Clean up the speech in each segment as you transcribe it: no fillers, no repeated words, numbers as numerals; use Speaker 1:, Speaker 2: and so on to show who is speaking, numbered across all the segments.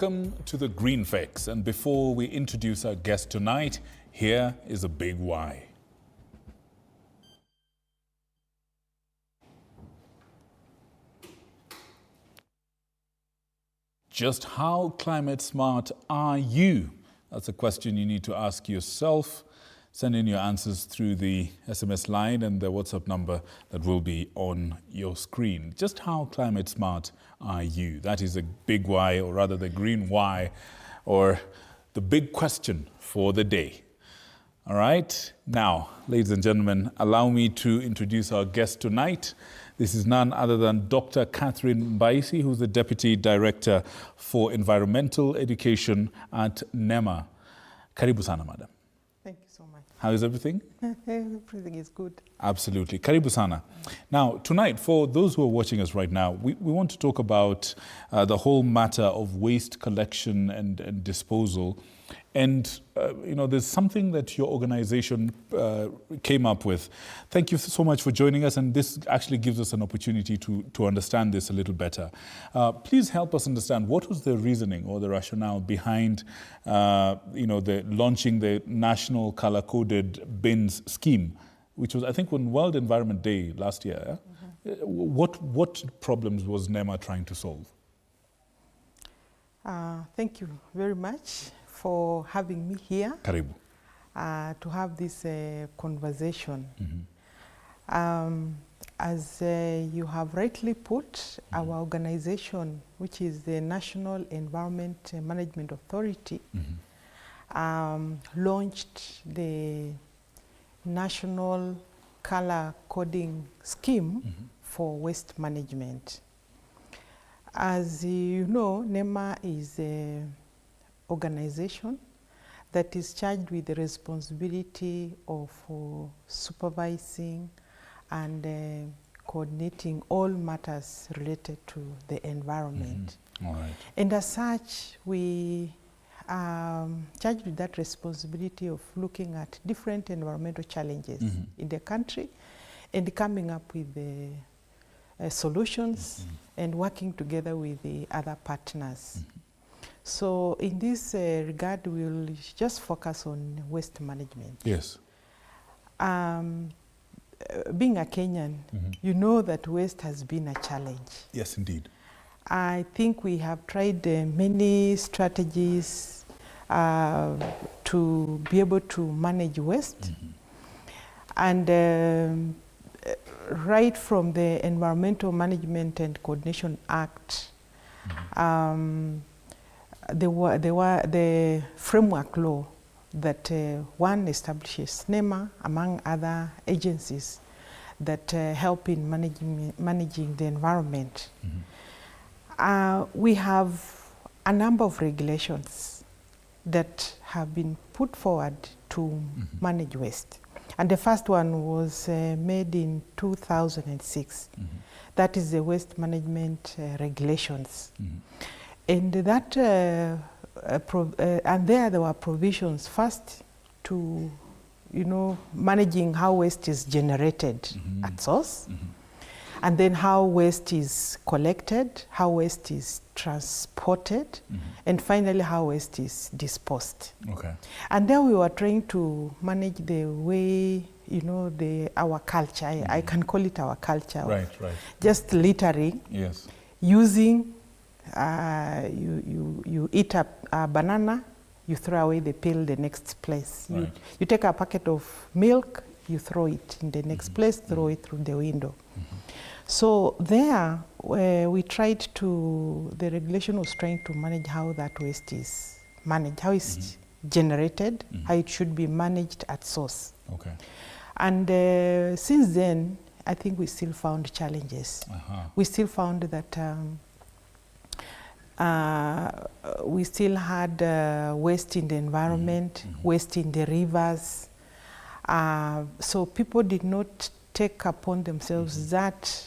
Speaker 1: Welcome to the Green Fix, and before we introduce our guest tonight, here is a big why. Just how climate smart are you? That's a question you need to ask yourself. Send in your answers through the SMS line and the WhatsApp number that will be on your screen. Just how climate smart are you? That is a big why, or rather the green why, or the big question for the day. All right. Now, ladies and gentlemen, allow me to introduce our guest tonight. This is none other than Dr. Catherine Mbaisi, who's the Deputy Director for Environmental Education at NEMA. Karibu sana, madam.
Speaker 2: Thank you so much.
Speaker 1: How is everything?
Speaker 2: Everything is good.
Speaker 1: Absolutely. Karibu sana. Now, tonight, for those who are watching us right now, we want to talk about the whole matter of waste collection and disposal. And, there's something that your organization came up with. Thank you so much for joining us. And this actually gives us an opportunity to understand this a little better. Please help us understand what was the reasoning or the rationale behind, the launching the National Color-Coded Bins Scheme, which was, I think, on World Environment Day last year. What problems was NEMA trying to solve?
Speaker 2: Thank you very much for having me here.
Speaker 1: Karibu.
Speaker 2: To have this conversation. As you have rightly put, our organization, which is the National Environment Management Authority, launched the National Color Coding Scheme for Waste Management. As you know, NEMA is an organization that is charged with the responsibility of supervising and coordinating all matters related to the environment.
Speaker 1: All right.
Speaker 2: And as such, we are charged with that responsibility of looking at different environmental challenges in the country and coming up with the solutions and working together with the other partners. So in this regard, we'll just focus on waste management.
Speaker 1: Yes.
Speaker 2: Being a Kenyan, you know that waste has been a challenge.
Speaker 1: Yes, indeed.
Speaker 2: I think we have tried many strategies to be able to manage waste. And right from the Environmental Management and Coordination Act, there were the framework law that one establishes NEMA among other agencies that help in managing the environment. We have a number of regulations that have been put forward to manage waste. And the first one was made in 2006. That is the waste management regulations. And that, and there were provisions first to, managing how waste is generated at source, and then how waste is collected, how waste is transported, and finally how waste is disposed.
Speaker 1: Okay.
Speaker 2: And then we were trying to manage the way, our culture, I can call it our culture.
Speaker 1: Right.
Speaker 2: Just littering.
Speaker 1: Yes.
Speaker 2: Using, you eat a banana, you throw away the peel the next place.
Speaker 1: Right.
Speaker 2: You take a packet of milk, you throw it in the next place, throw it through the window. So there, we tried to, the regulation was trying to manage how that waste is managed, how it's generated, how it should be managed at source.
Speaker 1: Okay.
Speaker 2: And since then, I think we still found challenges. We still found that we still had waste in the environment, waste in the rivers. So people did not take upon themselves that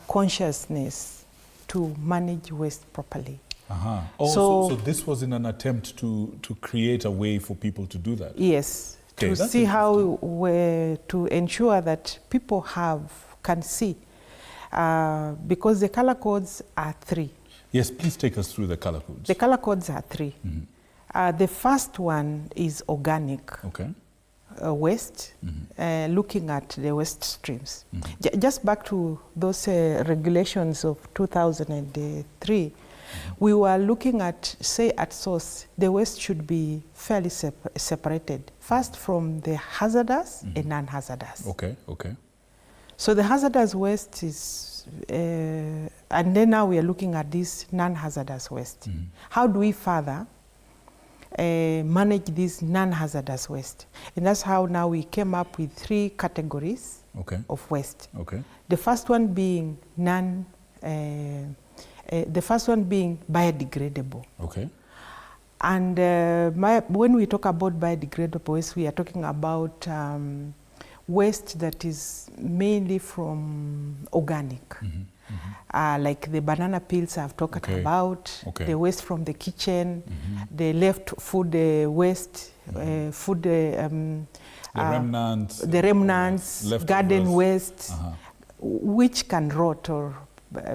Speaker 2: consciousness to manage waste properly.
Speaker 1: So this was in an attempt to create a way for people to do that?
Speaker 2: Yes,
Speaker 1: okay,
Speaker 2: to see how to ensure that people can see, because the color codes are 3.
Speaker 1: Yes, please take us through the color codes.
Speaker 2: The color codes are 3. The first one is organic.
Speaker 1: Okay.
Speaker 2: Waste, looking at the waste streams. Just back to those regulations of 2003, we were looking at, say at source, the waste should be fairly separated. First from the hazardous and non-hazardous.
Speaker 1: Okay, okay.
Speaker 2: So the hazardous waste is, and then now we are looking at this non-hazardous waste. How do we further manage this non-hazardous waste? And that's how now we came up with 3 categories of waste.
Speaker 1: Okay.
Speaker 2: The first one being biodegradable.
Speaker 1: Okay.
Speaker 2: And when we talk about biodegradable waste, we are talking about waste that is mainly from organic. Like the banana peels I've talked about, the waste from the kitchen, the left food waste, the remnants, garden waste, which can rot or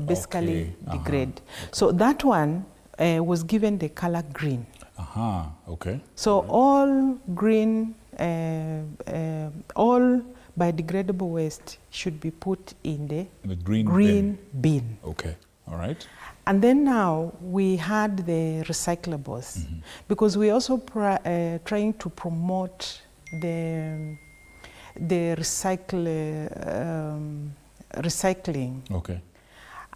Speaker 2: basically degrade. So that one was given the color green.
Speaker 1: Okay.
Speaker 2: So all green, all biodegradable waste should be put in the green bin.
Speaker 1: Okay, all right.
Speaker 2: And then now we had the recyclables, because we also trying to promote the recycling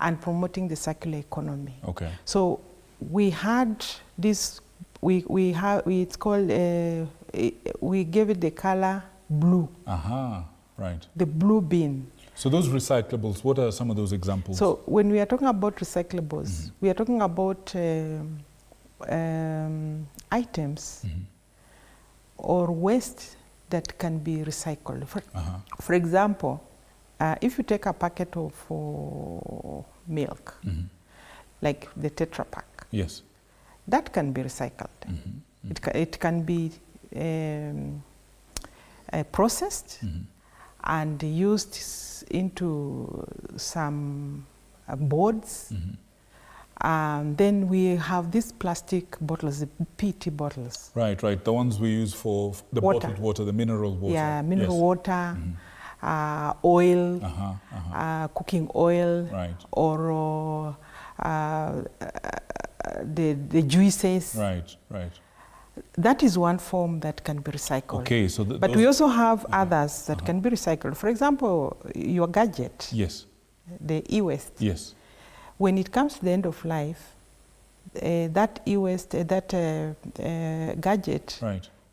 Speaker 2: and promoting the circular economy.
Speaker 1: Okay.
Speaker 2: So we had this, it's called, we gave it the color blue.
Speaker 1: Right.
Speaker 2: The blue bin.
Speaker 1: So those recyclables, what are some of those examples?
Speaker 2: So when we are talking about recyclables, we are talking about items or waste that can be recycled. For example, if you take a packet of milk, like the Tetra Pak,
Speaker 1: yes,
Speaker 2: that can be recycled. It can be processed and used into some boards. Then we have these plastic bottles, the PET bottles.
Speaker 1: Right, the ones we use for the bottled water, the mineral water.
Speaker 2: Yeah, mineral water, oil, cooking oil, or the juices.
Speaker 1: Right.
Speaker 2: That is one form that can be recycled.
Speaker 1: Okay, so
Speaker 2: but we also have others that can be recycled. For example, your gadget.
Speaker 1: Yes.
Speaker 2: The e-waste.
Speaker 1: Yes.
Speaker 2: When it comes to the end of life, that e-waste, that gadget,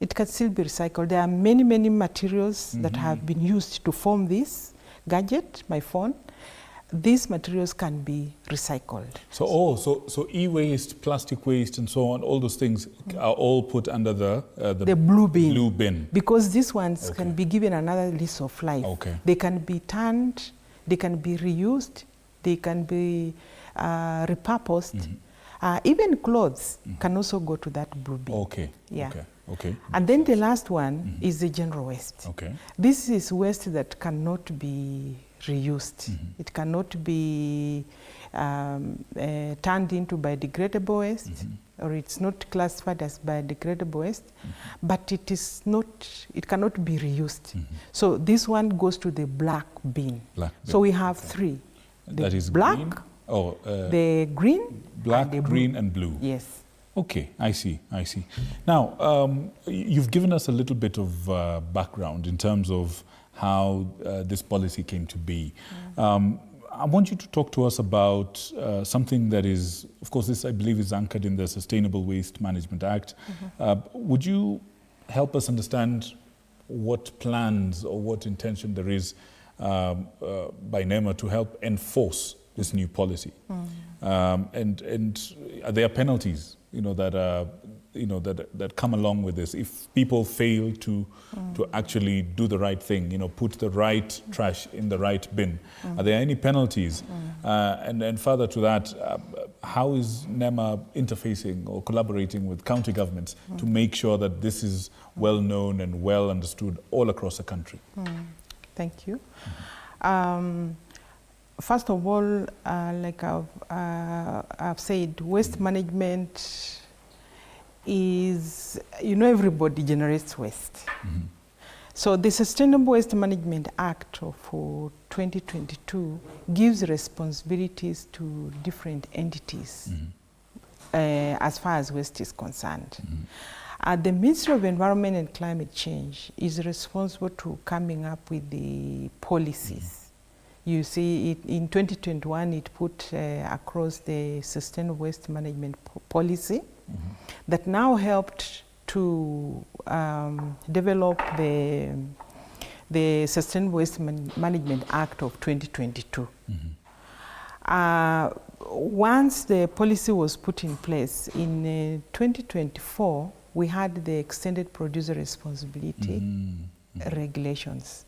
Speaker 2: it can still be recycled. There are many materials that have been used to form this gadget, my phone. These materials can be recycled.
Speaker 1: So so e-waste, plastic waste, and so on, all those things are all put under the
Speaker 2: blue bin.
Speaker 1: Blue bin.
Speaker 2: Because these ones can be given another lease of life. They can be turned, they can be reused, they can be repurposed. Even clothes can also go to that blue bin.
Speaker 1: Okay.
Speaker 2: And then the last one is the general waste. This is waste that cannot be reused. It cannot be turned into biodegradable waste, or it's not classified as biodegradable waste, but it cannot be reused. So this one goes to the black bin. So we have 3.
Speaker 1: That is
Speaker 2: black,
Speaker 1: green?
Speaker 2: the green,
Speaker 1: black,
Speaker 2: and the
Speaker 1: green,
Speaker 2: blue.
Speaker 1: and blue.
Speaker 2: Yes.
Speaker 1: Okay, I see. Now, you've given us a little bit of background in terms of how this policy came to be. I want you to talk to us about something that is, of course, this I believe is anchored in the Sustainable Waste Management Act. Would you help us understand what plans or what intention there is by NEMA to help enforce this new policy? And are there penalties, that come along with this if people fail to actually do the right thing, put the right trash in the right bin? Are there any penalties? And further to that, how is NEMA interfacing or collaborating with county governments to make sure that this is well known and well understood all across the country?
Speaker 2: Thank you. first of all, like I've said, waste management is, everybody generates waste. So the Sustainable Waste Management Act of 2022 gives responsibilities to different entities as far as waste is concerned. The Ministry of Environment and Climate Change is responsible to coming up with the policies. You see, in 2021, it put across the Sustainable Waste Management Policy that now helped to develop the Sustainable Waste Management Act of 2022. Once the policy was put in place, in 2024, we had the extended producer responsibility regulations.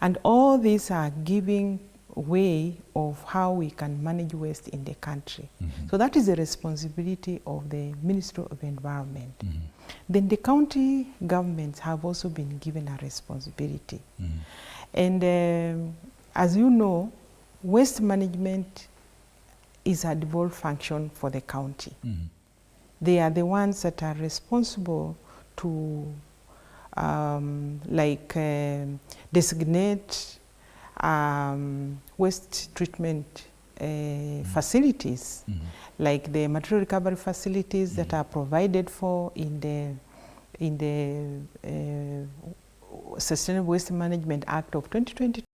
Speaker 2: And all these are giving way of how we can manage waste in the country. So that is the responsibility of the Ministry of Environment. Then the county governments have also been given a responsibility. And as you know, waste management is a devolved function for the county. They are the ones that are responsible to designate waste treatment facilities, like the material recovery facilities that are provided for in the Sustainable Waste Management Act of 2022.